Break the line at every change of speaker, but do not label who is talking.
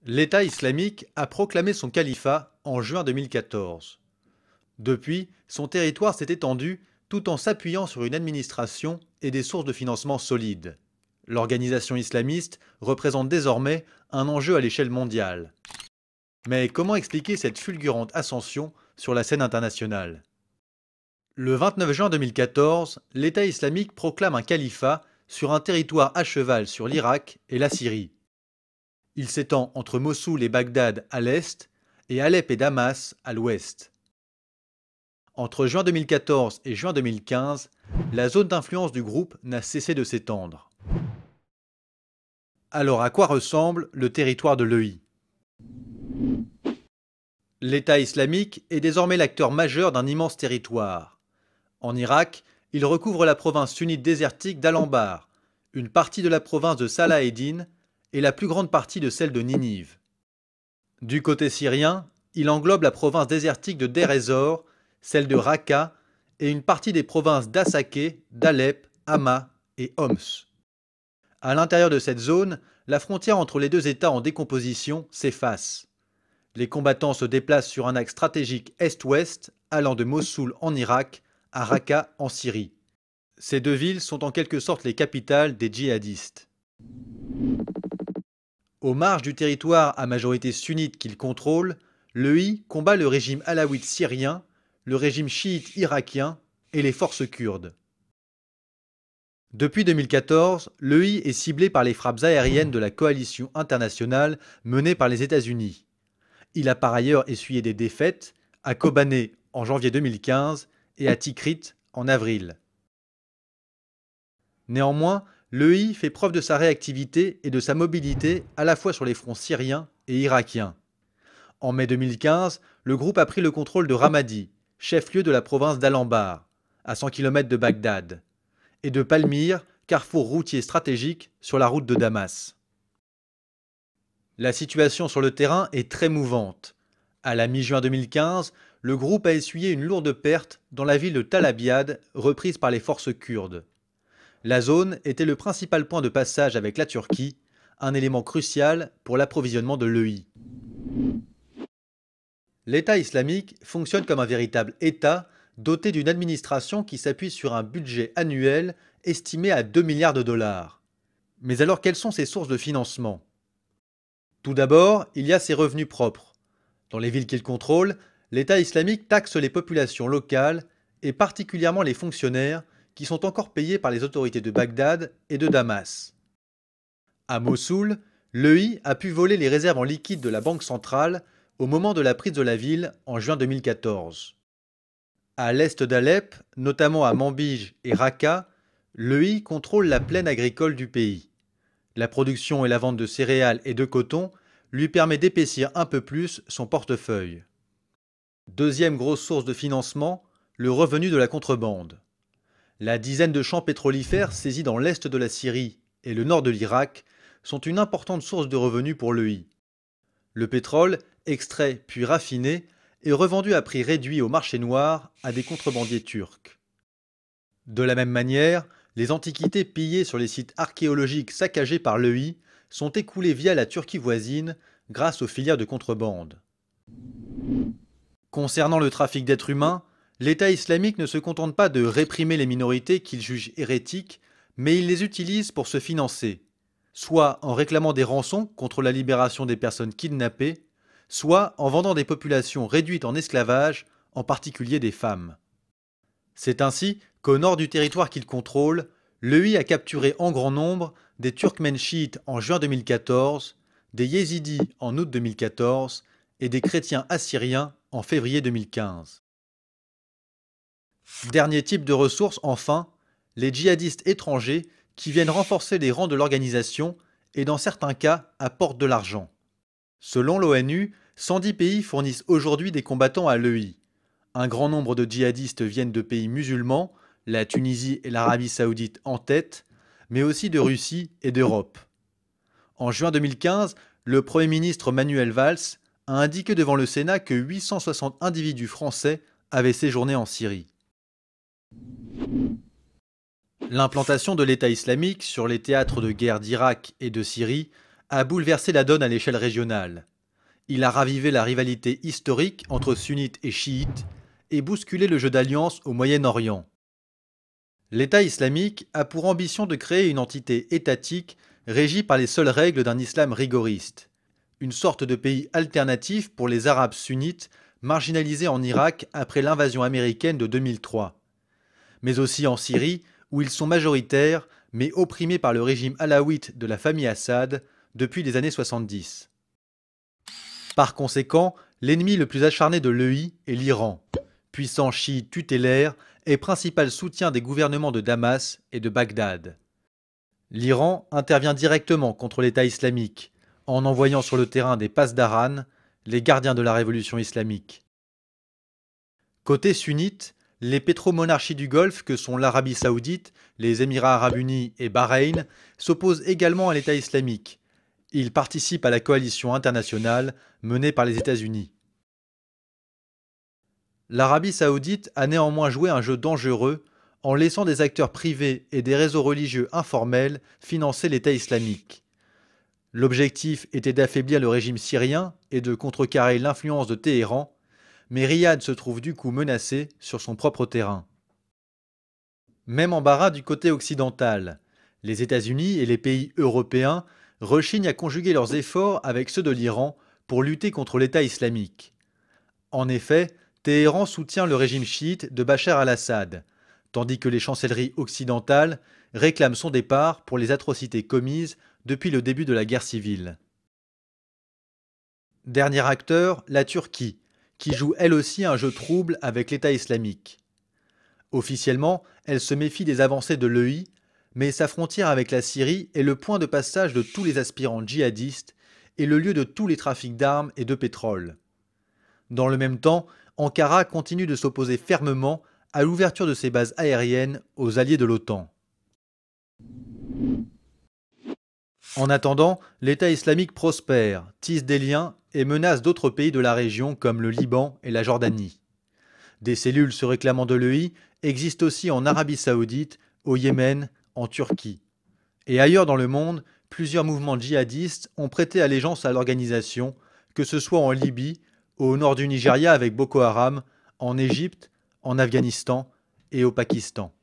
L'État islamique a proclamé son califat en juin 2014. Depuis, son territoire s'est étendu tout en s'appuyant sur une administration et des sources de financement solides. L'organisation islamiste représente désormais un enjeu à l'échelle mondiale. Mais comment expliquer cette fulgurante ascension sur la scène internationale? Le 29 juin 2014, l'État islamique proclame un califat sur un territoire à cheval sur l'Irak et la Syrie. Il s'étend entre Mossoul et Bagdad à l'est et Alep et Damas à l'ouest. Entre juin 2014 et juin 2015, la zone d'influence du groupe n'a cessé de s'étendre. Alors à quoi ressemble le territoire de l'EI? L'État islamique est désormais l'acteur majeur d'un immense territoire. En Irak, il recouvre la province sunnite désertique d'Al-Anbar, une partie de la province de Salah ed-Din et la plus grande partie de celle de Ninive. Du côté syrien, il englobe la province désertique de Deir ez-Zor, celle de Raqqa et une partie des provinces d'Assaké, d'Alep, Hama et Homs. À l'intérieur de cette zone, la frontière entre les deux États en décomposition s'efface. Les combattants se déplacent sur un axe stratégique est-ouest allant de Mossoul en Irak à Raqqa en Syrie. Ces deux villes sont en quelque sorte les capitales des djihadistes. Aux marges du territoire à majorité sunnite qu'il contrôle, l'EI combat le régime alawite syrien, le régime chiite irakien et les forces kurdes. Depuis 2014, l'EI est ciblé par les frappes aériennes de la coalition internationale menée par les États-Unis. Il a par ailleurs essuyé des défaites à Kobané en janvier 2015 et à Tikrit en avril. Néanmoins, l'EI fait preuve de sa réactivité et de sa mobilité à la fois sur les fronts syriens et irakiens. En mai 2015, le groupe a pris le contrôle de Ramadi, chef-lieu de la province d'Al-Anbar, à 100 km de Bagdad, et de Palmyre, carrefour routier stratégique sur la route de Damas. La situation sur le terrain est très mouvante. À la mi-juin 2015, le groupe a essuyé une lourde perte dans la ville de Tal Abyad, reprise par les forces kurdes. La zone était le principal point de passage avec la Turquie, un élément crucial pour l'approvisionnement de l'EI. L'État islamique fonctionne comme un véritable État doté d'une administration qui s'appuie sur un budget annuel estimé à 2 milliards de dollars. Mais alors quelles sont ses sources de financement? Tout d'abord, il y a ses revenus propres. Dans les villes qu'il contrôle, l'État islamique taxe les populations locales et particulièrement les fonctionnaires qui sont encore payés par les autorités de Bagdad et de Damas. À Mossoul, l'EI a pu voler les réserves en liquide de la Banque centrale au moment de la prise de la ville en juin 2014. À l'est d'Alep, notamment à Manbij et Raqqa, l'EI contrôle la plaine agricole du pays. La production et la vente de céréales et de coton lui permet d'épaissir un peu plus son portefeuille. Deuxième grosse source de financement, le revenu de la contrebande. La dizaine de champs pétrolifères saisis dans l'est de la Syrie et le nord de l'Irak sont une importante source de revenus pour l'EI. Le pétrole, extrait puis raffiné, est revendu à prix réduit au marché noir à des contrebandiers turcs. De la même manière, les antiquités pillées sur les sites archéologiques saccagés par l'EI sont écoulées via la Turquie voisine grâce aux filières de contrebande. Concernant le trafic d'êtres humains, l'État islamique ne se contente pas de réprimer les minorités qu'il juge hérétiques, mais il les utilise pour se financer, soit en réclamant des rançons contre la libération des personnes kidnappées, soit en vendant des populations réduites en esclavage, en particulier des femmes. C'est ainsi qu'au nord du territoire qu'il contrôle, l'EI a capturé en grand nombre des Turkmènes chiites en juin 2014, des Yézidis en août 2014 et des chrétiens assyriens en février 2015. Dernier type de ressources, enfin, les djihadistes étrangers qui viennent renforcer les rangs de l'organisation et dans certains cas apportent de l'argent. Selon l'ONU, 110 pays fournissent aujourd'hui des combattants à l'EI. Un grand nombre de djihadistes viennent de pays musulmans, la Tunisie et l'Arabie saoudite en tête, mais aussi de Russie et d'Europe. En juin 2015, le Premier ministre Manuel Valls a indiqué devant le Sénat que 860 individus français avaient séjourné en Syrie. L'implantation de l'État islamique sur les théâtres de guerre d'Irak et de Syrie a bouleversé la donne à l'échelle régionale. Il a ravivé la rivalité historique entre sunnites et chiites et bousculé le jeu d'alliance au Moyen-Orient. L'État islamique a pour ambition de créer une entité étatique régie par les seules règles d'un islam rigoriste, une sorte de pays alternatif pour les Arabes sunnites marginalisés en Irak après l'invasion américaine de 2003, mais aussi en Syrie où ils sont majoritaires mais opprimés par le régime alaouite de la famille Assad depuis les années 70. Par conséquent, l'ennemi le plus acharné de l'EI est l'Iran, puissant chiite tutélaire et principal soutien des gouvernements de Damas et de Bagdad. L'Iran intervient directement contre l'État islamique, en envoyant sur le terrain des pasdaran, les gardiens de la révolution islamique. Côté sunnite, les pétromonarchies du Golfe que sont l'Arabie saoudite, les Émirats arabes unis et Bahreïn s'opposent également à l'État islamique. Ils participent à la coalition internationale menée par les États-Unis. L'Arabie saoudite a néanmoins joué un jeu dangereux en laissant des acteurs privés et des réseaux religieux informels financer l'État islamique. L'objectif était d'affaiblir le régime syrien et de contrecarrer l'influence de Téhéran, mais Riyad se trouve du coup menacé sur son propre terrain. Même embarras du côté occidental. Les États-Unis et les pays européens rechignent à conjuguer leurs efforts avec ceux de l'Iran pour lutter contre l'État islamique. En effet, Téhéran soutient le régime chiite de Bachar al-Assad, tandis que les chancelleries occidentales réclament son départ pour les atrocités commises depuis le début de la guerre civile. Dernier acteur, la Turquie, qui joue elle aussi un jeu trouble avec l'État islamique. Officiellement, elle se méfie des avancées de l'EI, mais sa frontière avec la Syrie est le point de passage de tous les aspirants djihadistes et le lieu de tous les trafics d'armes et de pétrole. Dans le même temps, Ankara continue de s'opposer fermement à l'ouverture de ses bases aériennes aux alliés de l'OTAN. En attendant, l'État islamique prospère, tisse des liens et menace d'autres pays de la région comme le Liban et la Jordanie. Des cellules se réclamant de l'EI existent aussi en Arabie saoudite, au Yémen, en Turquie. Et ailleurs dans le monde, plusieurs mouvements djihadistes ont prêté allégeance à l'organisation, que ce soit en Libye, au nord du Nigeria avec Boko Haram, en Égypte, en Afghanistan et au Pakistan.